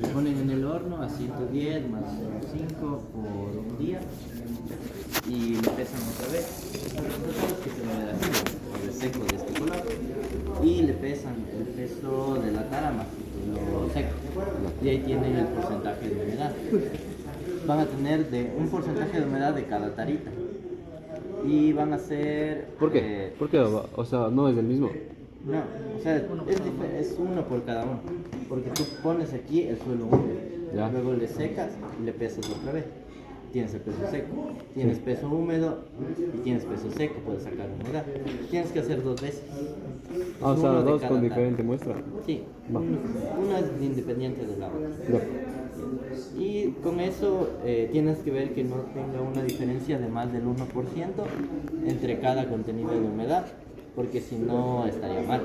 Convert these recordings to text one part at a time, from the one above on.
Lo ponen en el horno a 110 más 5 por un día y lo pesan otra vez. Entonces que se mueve así, el seco de este color. Y le pesan el peso de la tara más lo seco. Y ahí tienen el porcentaje de humedad. Van a tener un porcentaje de humedad de cada tarita. Y van a ser... ¿Por qué? ¿Por qué? O sea, no es el mismo. No, o sea, es uno por cada uno. Porque tú pones aquí el suelo húmedo, Ya. luego le secas y le pesas otra vez. Tienes el peso seco, tienes peso húmedo y tienes peso seco, puedes sacar humedad. Tienes que hacer dos veces. Ah, o sea, Uno de dos cada con tara. diferente muestra. Sí, Va. una es independiente de la otra. Ya. Y con eso tienes que ver que no tenga una diferencia de más del 1% entre cada contenido de humedad, porque si no estaría mal.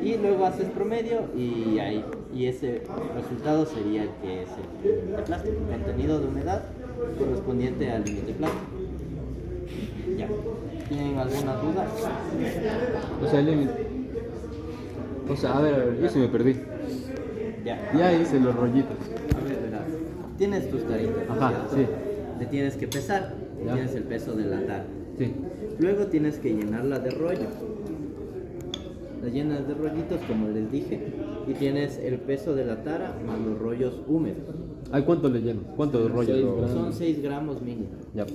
Y luego haces promedio y ese resultado sería el que es el límite plástico, el contenido de humedad correspondiente al límite plástico. Ya. ¿Tienen alguna duda? O sea, el límite. O sea, a ver, yo sí me perdí. Ya. Ya hice los rollitos. A ver, verás. Tienes tus taritas, ¿no es Ajá, cierto? sí. Le tienes que pesar, Ya. tienes el peso de la tara. Sí. Luego tienes que llenarla de rollo. La llenas de rollitos, como les dije, y tienes el peso de la tara más los rollos húmedos. Ay, ¿cuánto le lleno? ¿Cuánto rollo? Son 6 gramos mínimo. Ya.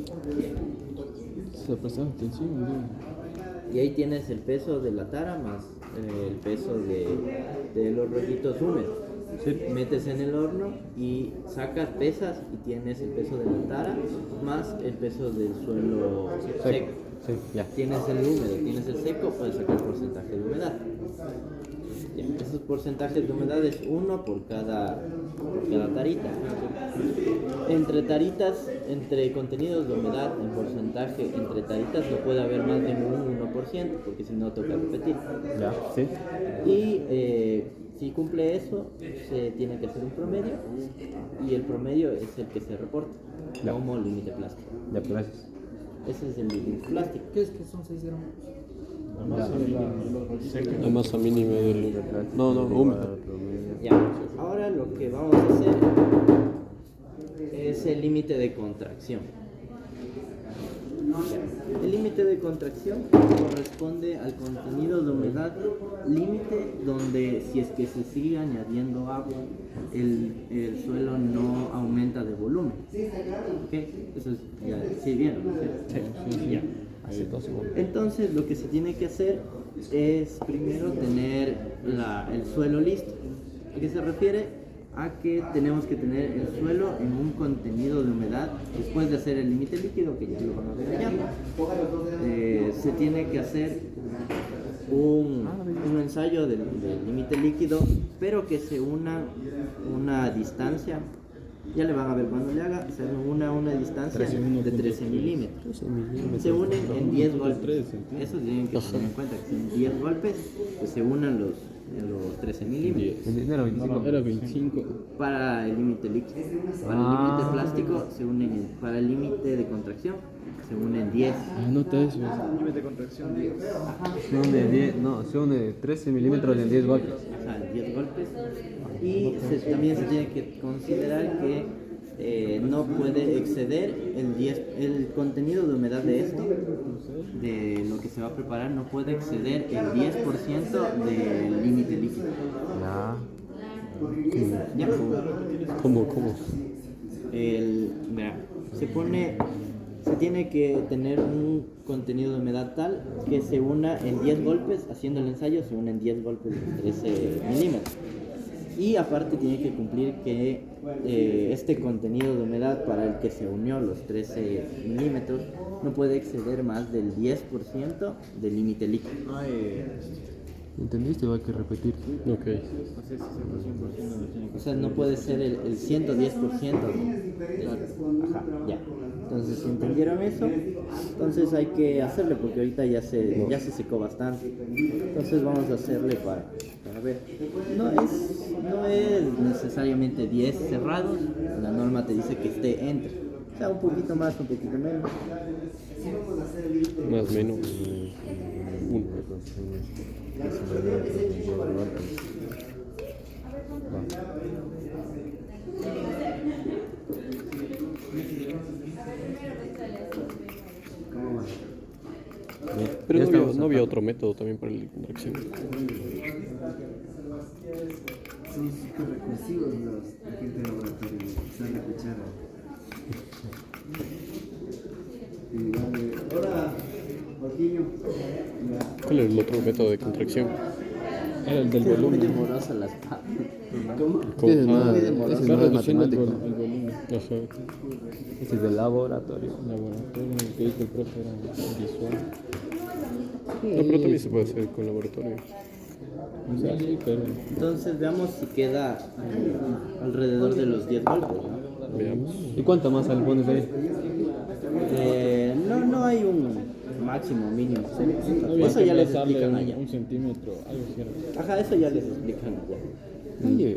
Se presta atención, Y ahí tienes el peso de la tara más el peso de los rollitos húmedos. Sí. Metes en el horno y sacas, pesas y tienes el peso de la tara más el peso del suelo seco. Sí, ya. Tienes el húmedo, tienes el seco, puedes sacar porcentaje de humedad. Ya, esos porcentajes de humedad es uno por cada tarita. Entre taritas, entre contenidos de humedad en porcentaje, entre taritas no puede haber más de un 1%, porque si no toca repetir. Ya, sí. Y si cumple eso, se tiene que hacer un promedio, y el promedio es el que se reporta Ya. como límite plástico. Ya, gracias. Ese es el límite plástico. ¿Qué es que son 6 gramos? La masa mínima del. No, húmedo. Ya. Ahora lo que vamos a hacer es el límite de contracción. Ya. El límite de contracción corresponde al contenido de humedad límite donde si es que se sigue añadiendo agua, el suelo no aumenta de volumen. ¿Ok? Eso es, ya, sí, bien. Sí. Ya. Entonces lo que se tiene que hacer es primero tener el suelo listo. ¿A qué se refiere? A que tenemos que tener el suelo en un contenido de humedad después de hacer el límite líquido, que ya lo van a ver allá. Se tiene que hacer un ensayo del límite líquido, pero que se una una distancia. Ya le van a ver cuando le haga, se una distancia de 13 milímetros. Se unen en 10 golpes. Eso tienen que tener en cuenta, que en 10 golpes pues se unan los 13 milímetros. Era 25. Era 25. Para el límite líquido. Para el límite plástico se unen para el límite de contracción se unen 10. Anota eso. Límite de contracción 10. Se une 10, no, se une 13 milímetros en 10 golpes. O sea, 10 golpes. Y también se tiene que considerar que no puede exceder el contenido de humedad de esto, de lo que se va a preparar, no puede exceder el 10% del límite líquido. Ya. ¿Ya? ¿Cómo? Mira, se tiene que tener un contenido de humedad tal que se una en 10 golpes, haciendo el ensayo se une en 10 golpes de 13 milímetros. Y aparte tiene que cumplir que este contenido de humedad para el que se unió los 13 milímetros no puede exceder más del 10% del límite líquido. ¿Entendiste? Va a que repetir. Ok. O sea, no puede ser el 110%. Ajá, ya. Entonces, si entendieron eso, entonces hay que hacerle porque ahorita ya se secó bastante. Entonces vamos a hacerle para ver. No es necesariamente 10 cerrados, la norma te dice que esté entre. O sea, un poquito más, un poquito menos. Más o menos. Pero Ya no había, estamos no había acá. otro método también para la contracción. Son súper recursivos los agentes de laboratorio, usar la cuchara. Y dale, hola, Jorginho. ¿Cuál es el otro método de contracción? Era el del Muy volumen. demorosa las patas. ¿Cómo? ¿Cómo? Ese es más, muy ese demorado. es Va más reduciendo el matemático. volumen. Ajá. Ese es del laboratorio. Laboratorio, el que dijo el profe era visual. No, pero también se puede hacer con laboratorio. O sea, sí, pero Entonces veamos si queda alrededor de los 10 golpes, ¿no? Veamos. ¿Y cuánto más al pones ahí? No hay un máximo, mínimo. no había Eso que ya les pasarle explican allá. un centímetro, algo así era. Ajá, eso ya les explican allá. Oye,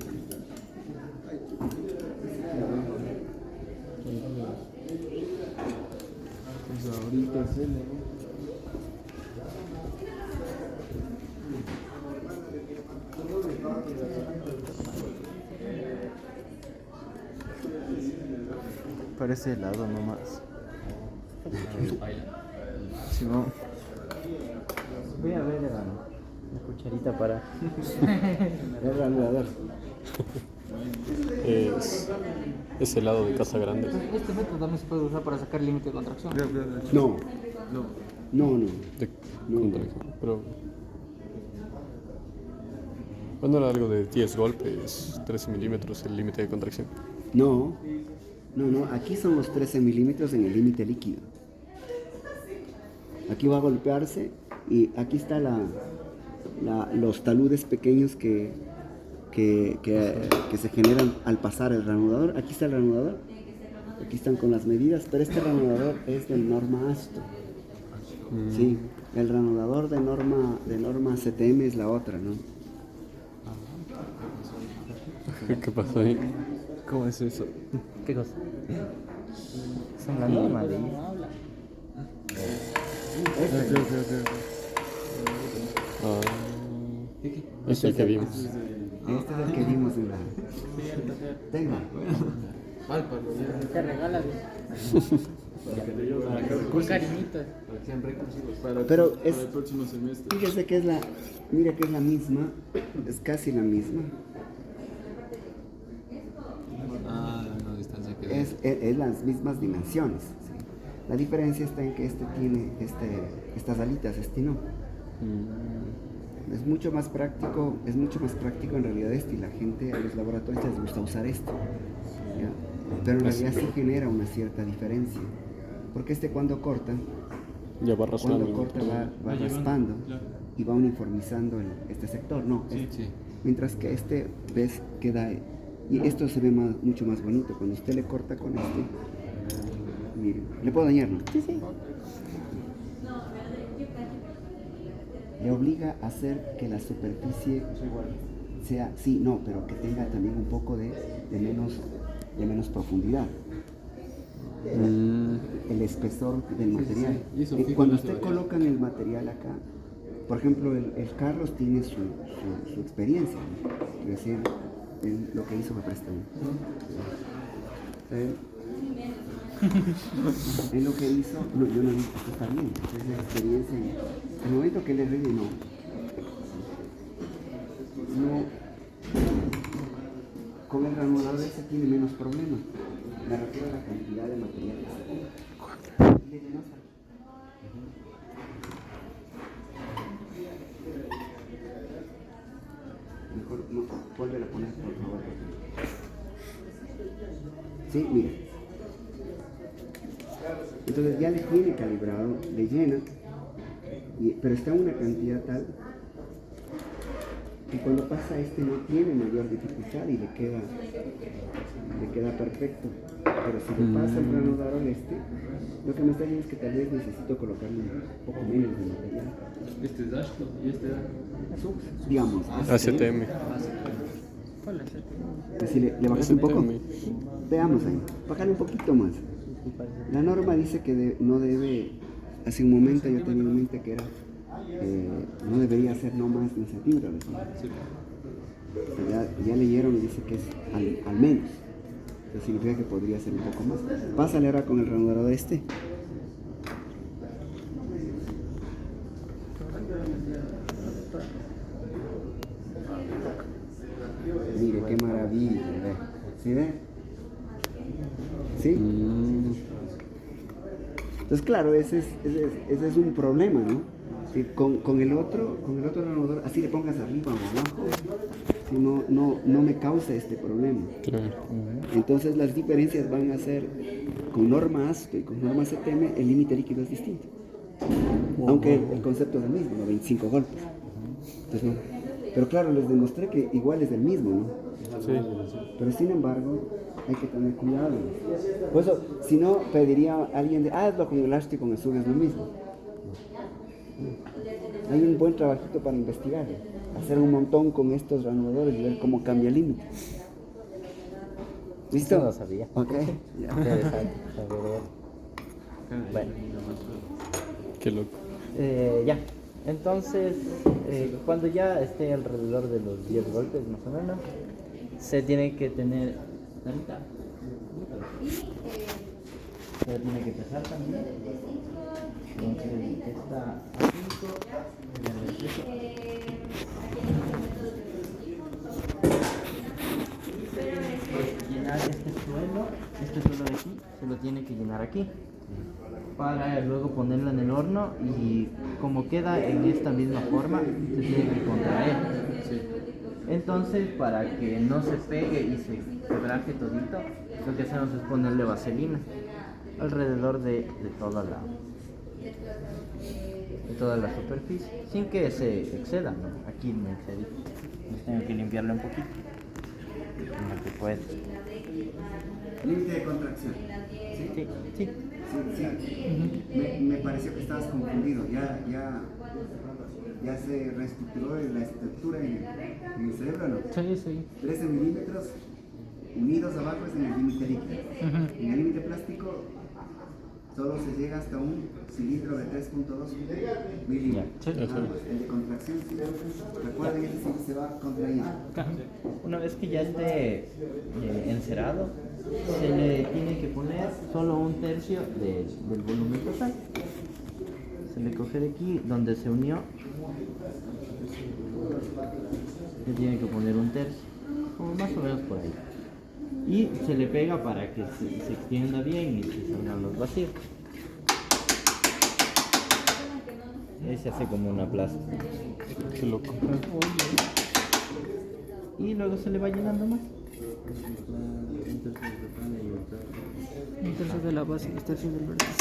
Pues ahorita se le... parece helado nomás. Simón. Voy a ver la cucharita para. A ver. Es helado de casa grande. Este método también se puede usar para sacar límite de contracción. No. No. De contracción. Pero. ¿Cuándo era algo de 10 golpes, 13 milímetros el límite de contracción? No. Aquí son los 13 milímetros en el límite líquido. Aquí va a golpearse y aquí está los taludes pequeños que se generan al pasar el reanudador. Aquí está el reanudador. Aquí están con las medidas, pero este reanudador es del norma ASTO. Sí, el reanudador de norma CTM es la otra, ¿no? ¿Qué pasó ahí? ¿Cómo es eso? ¿Qué cosa? Son la norma de Es el que vimos. Este es el que vimos en la... Tenga. Te regalas con cariñitos. Pero es... Para el próximo semestre. Fíjese que mira que es la misma, es casi la misma. Ah, la distancia que Es las mismas dimensiones. ¿Sí? La diferencia está en que este tiene estas alitas, este no. Es mucho más práctico en realidad este, y la gente a los laboratorios les gusta usar esto. ¿Ya? Pero en realidad sí genera una cierta diferencia. Porque este cuando corta Ya va raspando. va raspando y va uniformizando este sector, no. Mientras que este, ves, queda, y esto se ve mucho más bonito. Cuando usted le corta con este, mire, ¿le puedo dañar, no? Sí. Le obliga a hacer que la superficie sea, sí, no, pero que tenga también un poco de menos profundidad. El espesor del material. Y eso fijo Cuando no se usted varía. coloca el material acá, por ejemplo, el Carlos tiene su experiencia, ¿no? Es decir, él lo que hizo me presta él lo que hizo, no, yo no dije, esto está bien, es la experiencia. En el momento que él le rellenó, con el reanudador ese tiene menos problemas. Me refiero a la cantidad de material que se le llenó hasta aquí. Mejor no, vuelve a poner, por favor. Sí, mira. Entonces ya le tiene calibrado, le llena, pero está en una cantidad tal que cuando pasa este no tiene mayor dificultad y le queda perfecto. Pero si le pasa el reanudador lo que me está diciendo es que tal vez necesito colocarle un poco menos de material. Este es Ashton y este era. Digamos, ACTM. si le bajas un poco, veamos ahí, bájale un poquito más. La norma dice que no debe, hace un momento yo tenía en mente que era, no debería ser no más de un centímetro. Ya leyeron y dice que es al menos. Eso significa que podría ser un poco más. Pásale ahora con el reanudador este. Mire, qué maravilla, ve. ¿Sí ve? ¿Sí? Entonces, claro, ese es un problema, ¿no? Si con el otro reanudador, así le pongas arriba o abajo, si no me causa este problema. Claro. Entonces las diferencias van a ser, con norma ASTO y con norma CTM, el límite líquido es distinto. Aunque el concepto es el mismo, ¿no? 25 golpes. Entonces, no. Pero claro, les demostré que igual es el mismo, ¿no? Sí. Pero sin embargo, hay que tener cuidado. Por eso, si no, pediría a alguien de, hazlo con el ASTO y con el SUG es lo mismo. Hay un buen trabajito para investigar, hacer un montón con estos reanudadores y ver cómo cambia el límite. ¿Listo? Eso no sabía. Ok. Ya. Interesante. La verdad. Bueno, Qué loco. ya. Entonces, cuando ya esté alrededor de los 10 golpes más o menos, se tiene que tener la mitad. Se tiene que pesar también. Entonces está a 5. Llenar este suelo de aquí, se lo tiene que llenar aquí para luego ponerlo en el horno y como queda en esta misma forma se tiene que contraer. Entonces, para que no se pegue y se quebraje todito, lo que hacemos es ponerle vaselina alrededor de toda la superficie sin que se exceda, ¿no? Aquí me excedí, tengo que limpiarle un poquito como que puedo. Límite de contracción. Sí, sí. Sí. Me pareció que estabas confundido. Ya se reestructuró la estructura en el cerebro, ¿no? Sí, sí. 13 milímetros unidos abajo es en el límite líquido. En el límite plástico solo se llega hasta un cilindro de 3.2 milímetros. Sí. El de contracción, sí. Recuerden, ese sí se va contrayendo. Una vez que ya esté encerado, se le tiene que poner solo 1/3 del volumen total. Se le coge de aquí donde se unió, se tiene que poner 1/3, como más o menos por ahí. Y se le pega para que se extienda bien y se salgan los vacíos. Ahí se hace como una plaza. Qué loco. Y luego se le va llenando más. 1/3 de la base y 1/3 del vértice.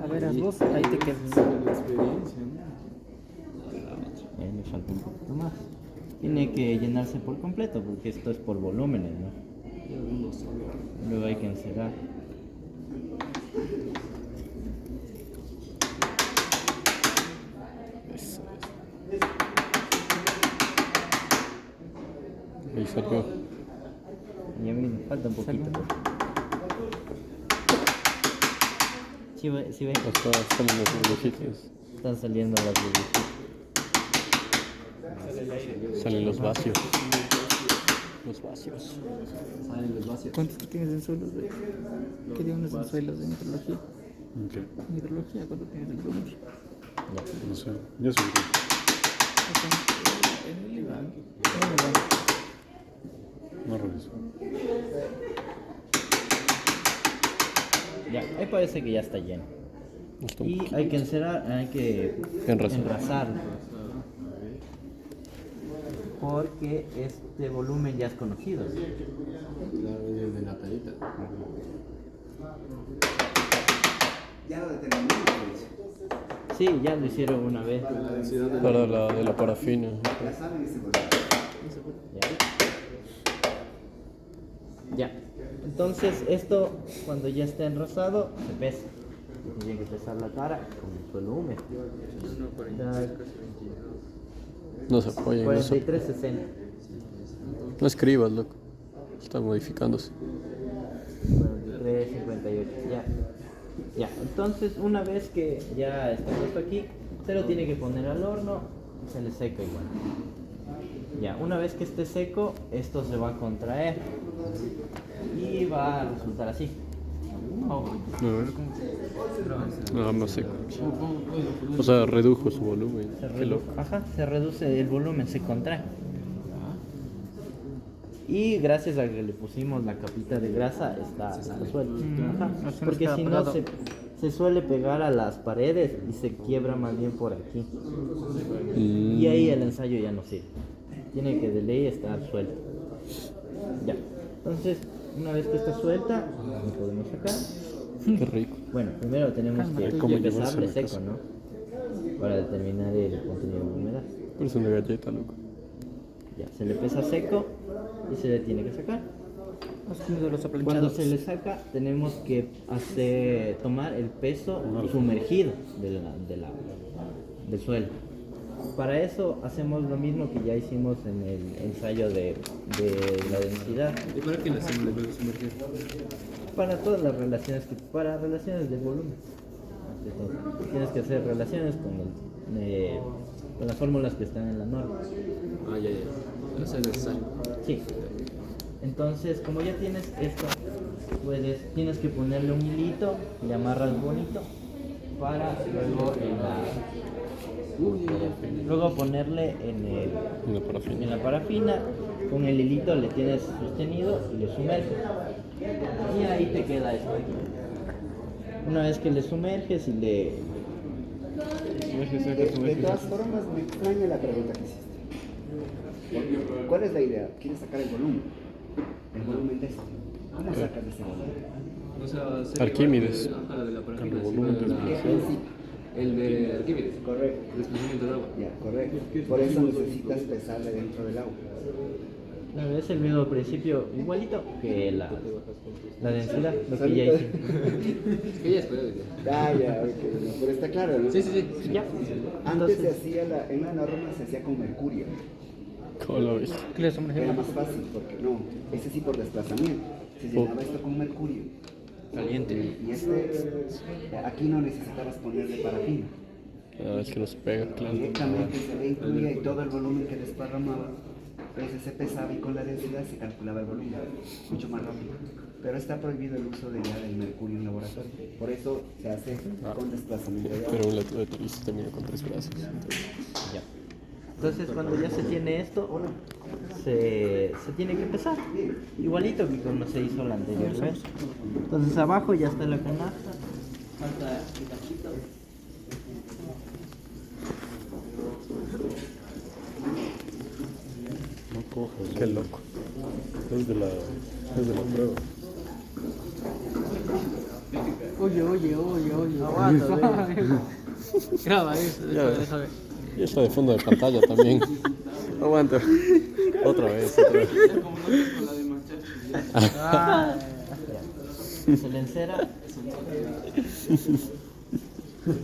A ver, haz vos, ahí te quedas. La experiencia, ¿no? Le falta un poquito más. Tiene que llenarse por completo porque esto es por volúmenes, ¿no? Luego hay que encerrar. Eso es. Ahí salió. Y a mí me falta un poquito. Sí, sí ven, Hasta salen las burbujitas. están saliendo las burbujitas. Salen los vacíos. Los vacíos. Salen los vacíos. ¿Cuántos tú tienes en suelos? ¿Qué digamos en suelos de metrología? Ok. En hidrología, ¿cuánto tienes en promedio? No sé. Yo soy. En el IVA. No reviso. Ya, ahí parece que ya está lleno. Hasta un Y poquito. hay que encerrar, hay que enrasarlo. Porque este volumen ya es conocido. Claro, desde la tarita. Ya lo determinamos, pues. Sí, ya lo hicieron una vez. La densidad de Para la de la parafina. Ya saben ese volumen. Ya. Entonces esto cuando ya está enrosado se pesa. Tiene que pesar la cara con el suelo húmedo. No se apoya. No, 43.60. no escribas, loco. Está modificándose. 43.58. Ya. Ya, entonces una vez que ya está puesto aquí, se lo tiene que poner al horno, se le seca igual. Ya, una vez que esté seco, esto se va a contraer y va a resultar así. A ver. Nada más seco. O sea, redujo su volumen. Qué loco. Ajá, se reduce el volumen, se contrae. Y gracias a que le pusimos la capita de grasa, está suelto. Ajá, Así no porque queda si no pegado. se suele pegar a las paredes y se quiebra más bien por aquí. Y ahí el ensayo ya no sirve. Tiene que de ley estar suelto. Ya. Entonces, una vez que está suelta, lo podemos sacar. Qué rico. Bueno, primero tenemos que ¿Cómo pesarle llevárselo a seco, casa? ¿no? Para determinar el contenido de humedad. Parece una galleta, loco. Ya, se le pesa seco y se le tiene que sacar. Has comido los Cuando aplanchados. se le saca, tenemos que tomar el peso sumergido del suelo. Para eso hacemos lo mismo que ya hicimos en el ensayo de la densidad. ¿Y para qué le hacemos el sumergir? Para todas las relaciones, para relaciones del volumen. De todo. Tienes que hacer relaciones con las fórmulas que están en la norma. Ah, ya. Eso es necesario. Sí. Entonces, como ya tienes esto, tienes que ponerle un hilito, le amarras bonito para luego ponerle Una parafina. en la parafina, con el hilito le tienes sostenido y le sumerges. Y ahí te queda esto. Una vez que le sumerges y le... De todas formas, me extraña la pregunta que hiciste. ¿Cuál es la idea? ¿Quieres sacar el volumen? El volumen de este. ¿Cómo sacas ese volumen? O sea, sería Arquímedes. igual que de la parafina, Cambio sí, volumen, de la- Sí, El de Arquímedes. correcto. Desplazamiento de agua. Ya, correcto. Por eso necesitas pesarle dentro del agua. Es el mismo principio, igualito que la densidad, lo que ya hicimos. Que ya es peor, ya. Ya, ok. Pero está claro, ¿no? Sí, sí, sí. Ya. Antes se Entonces, hacía, en la norma se hacía con mercurio. ¿Cómo lo viste? ¿Qué le Era sumergimos? más fácil, porque no, ese sí por desplazamiento. Se llenaba esto con mercurio. Caliente. Y aquí no necesitabas ponerle parafina. Ah, es que no se pega, claro. Directamente se le incluía y todo el volumen que desparramaba, ese se pesaba y con la densidad se calculaba el volumen, mucho más rápido. Pero está prohibido el uso del mercurio en laboratorio. Por eso se hace con desplazamiento de agua. Pero un letrista termina con 3 brazos. Entonces, ya. Entonces cuando ya se tiene esto, se tiene que pesar. Igualito que como se hizo la anterior vez. Entonces abajo ya está la canasta. Falta el cachito. no cojas. Qué loco. Es de la prueba. Oye. Aguanta, graba eso, Ya. déjame. Y está de fondo de pantalla también. Aguanta. Otra vez. Ah, Se le encera.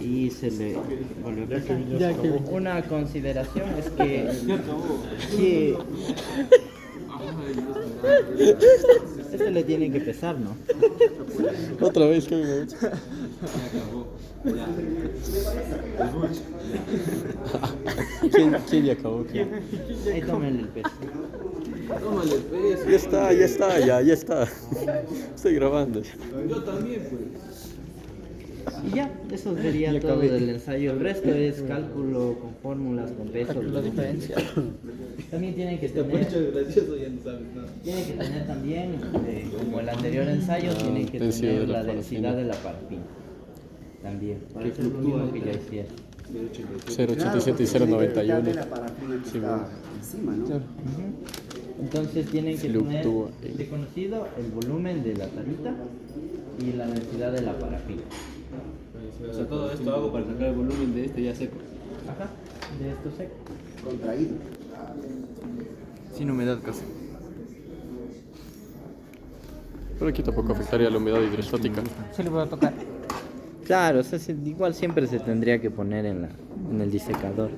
Y se le vuelve a pesar. ya que Una consideración es que este le tiene que pesar, ¿no? Otra vez, que me ¿Quién ya acabó? ¿Quién? Ahí tómenle el peso. Tómale, pues. Ya está. Estoy grabando. Yo también, pues. Y ya, eso sería Ya todo acabé. del ensayo. El resto es cálculo con fórmulas, con pesos. la diferencia. También tienen que tener, gracioso, ya no sabes nada. tienen que tener también, como el anterior ensayo, tienen que densidad tener de la la densidad parafina. de la parafina. También, para hacer lo mismo que ya hicieron. 087 y Claro, porque 091. de la parafina que está encima, ¿no? Ujú. Entonces tienen que tener Fluctúa. reconocido el volumen de la tarita y la densidad de la parafina. O sea, todo esto hago para sacar el volumen de este ya seco. Ajá, de esto seco. Contraído. Sin humedad casi. Pero aquí tampoco afectaría la humedad hidrostática. Se le voy a tocar. Claro, o sea, igual siempre se tendría que poner en el disecador.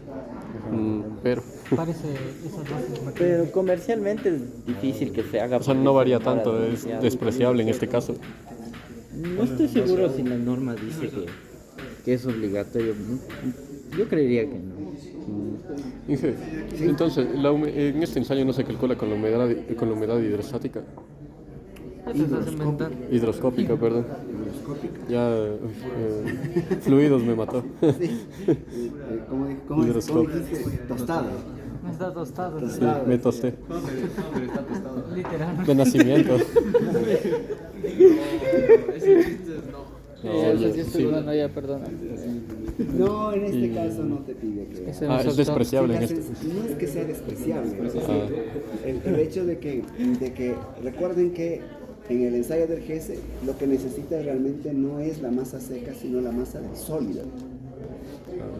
Pero, Parece esas dos. Pero comercialmente es difícil que se haga. o sea, no varía tanto, es despreciable en este caso. No estoy seguro si la norma dice que es obligatorio. Yo creería que no. Inge, entonces, en este ensayo no se calcula con la humedad hidrostática. Ya te estás inventando. Hidroscópica, perdón. Ya, fluidos me mató. ¿Cómo Hidroscópico. dijiste? Tostado. Me está tostado. Sí, me tosté. Literal. De nacimiento. Ese chiste es no. Eso sí estoy sí. dudando, ya, perdona. No, en este caso no te pide que... Que se me Es soltó. despreciable en Sí, este. no es que sea despreciable, es decir, Ah. el hecho de que recuerden que en el ensayo del GS lo que necesita realmente no es la masa seca, sino la masa del sólido.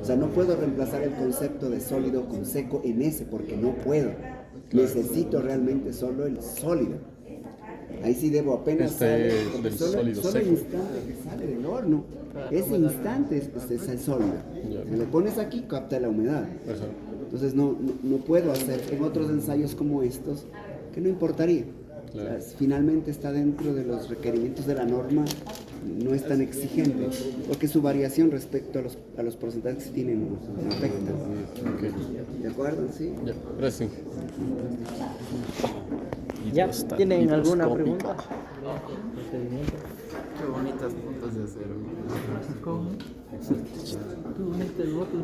O sea, no puedo reemplazar el concepto de sólido con seco en ese, porque no puedo. Necesito realmente solo el sólido. Ahí sí debo apenas sale, porque del solo sólido el seco. instante que sale del horno, ese instante es el sólido. Ya. Si le pones aquí, capta la humedad. Ajá. Entonces no puedo hacer en otros ensayos como estos, que no importaría. Claro. O sea, finalmente está dentro de los requerimientos de la norma, no es tan exigente, porque su variación respecto a los porcentajes que tienen no afecta. Ok. ¿De acuerdo? Sí. Ya, gracias. ¿Ya? ¿Tienen alguna Hidroscópico. pregunta? Qué bonitas puntas de acero. ¿Cómo? Qué bonito el voto.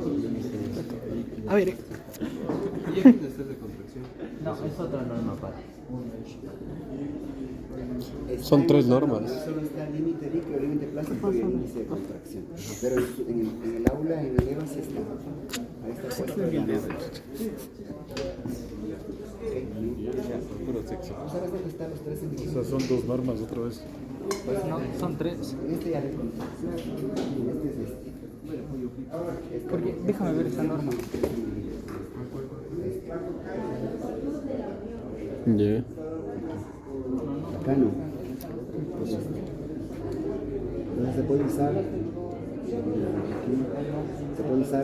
A ver, ¿Y aquí de de contracción? No, es otra norma aparte. Está Son en tres la normas. Solo está el límite líquido, el límite plástico y el índice de contracción. Pero en el aula, en el EVA sí está. Ahí está puesto. ¿Sabes dónde están los tres indicadores? O sea, son dos normas otra vez. pues no, son tres. En este ya de contracción y este es este. Porque déjame ver esa norma. Ya. Acá no. Entonces se puede usar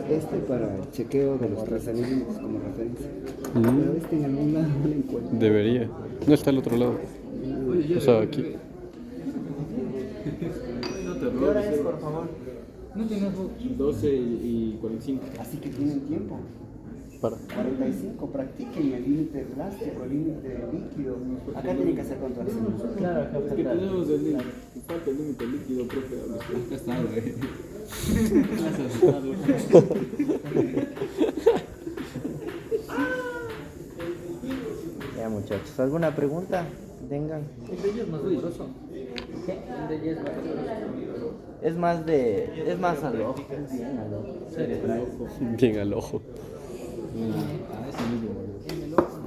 este para el chequeo de los trazamientos como referencia. Pero este en algún lado no lo encuentro. Debería. No está al otro lado. O sea, aquí. No te ¿Qué hora robes. es, por favor? No tienes voto. 12 y 45. Así que tienen tiempo. Para. 45, practiquen el límite plástico, el límite líquido. Acá tienen que hacer contracción. Claro, acá Es que tenemos el límite. Falta el límite líquido, profe. Acá está, güey. Clase asustado. Ya, muchachos, ¿alguna pregunta? Tengan. El de ella es más doloroso. ¿Qué? El de ella es más doloroso. Es más al ojo. Es bien al ojo. Cerebral. Bien al ojo. Ah, ese mismo. En el ojo,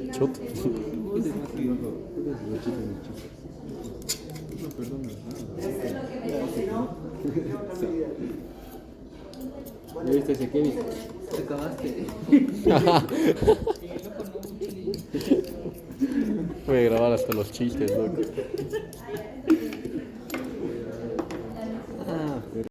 ¿no? Chut. ¿Ya viste ese Kevin? Te acabaste. Voy a grabar hasta los chistes, loco.